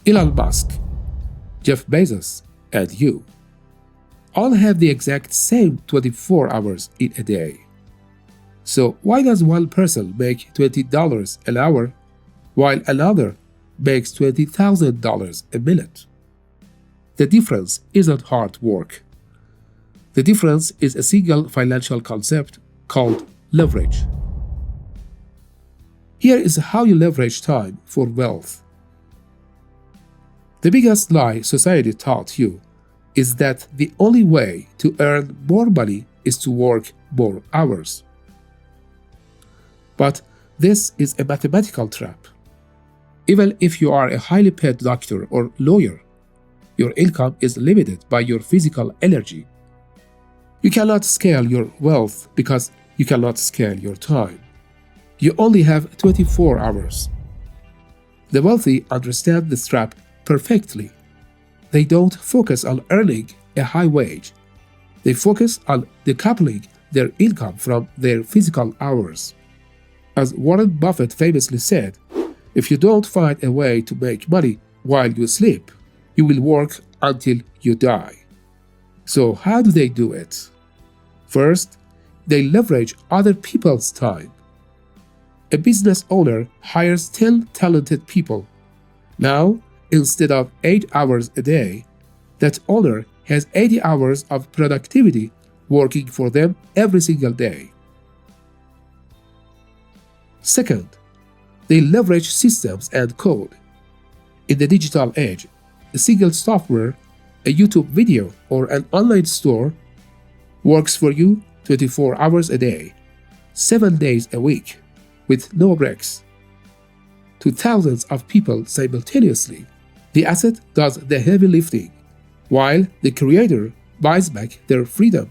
Elon Musk, Jeff Bezos, and you all have the exact same 24 hours in a day. So why does one person make $20 an hour while another makes $20,000 a minute? The difference isn't hard work. The difference is a single financial concept called leverage. Here is how you leverage time for wealth. The biggest lie society taught you is that the only way to earn more money is to work more hours. But this is a mathematical trap. Even if you are a highly paid doctor or lawyer, your income is limited by your physical energy. You cannot scale your wealth because you cannot scale your time. You only have 24 hours. The wealthy understand this trap perfectly. They don't focus on earning a high wage. They focus on decoupling their income from their physical hours. As Warren Buffett famously said, if you don't find a way to make money while you sleep, you will work until you die. So how do they do it? First, they leverage other people's time. A business owner hires 10 talented people. Now, instead of 8 hours a day, that owner has 80 hours of productivity working for them every single day. Second, they leverage systems and code. In the digital age, a single software, a YouTube video, or an online store works for you 24 hours a day, 7 days a week, with no breaks. To thousands of people simultaneously, the asset does the heavy lifting, while the creator buys back their freedom.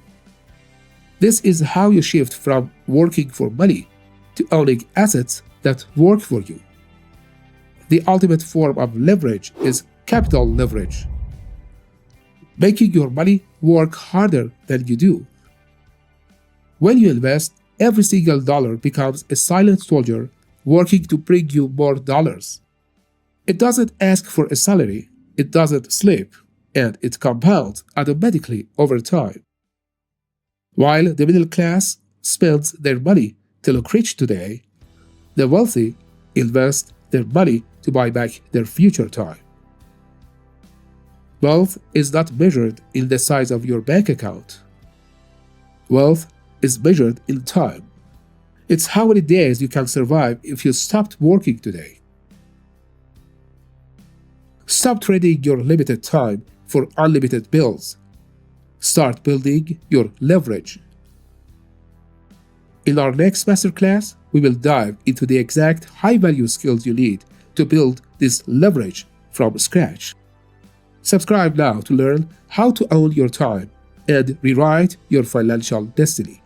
This is how you shift from working for money to owning assets that work for you. The ultimate form of leverage is capital leverage, making your money work harder than you do. When you invest, every single dollar becomes a silent soldier working to bring you more dollars. It doesn't ask for a salary, it doesn't sleep, and it compounds automatically over time. While the middle class spends their money to look rich today, the wealthy invest their money to buy back their future time. Wealth is not measured in the size of your bank account. Wealth is measured in time. It's how many days you can survive if you stopped working today. Stop trading your limited time for unlimited bills. Start building your leverage. In our next masterclass, we will dive into the exact high-value skills you need to build this leverage from scratch. Subscribe now to learn how to own your time and rewrite your financial destiny.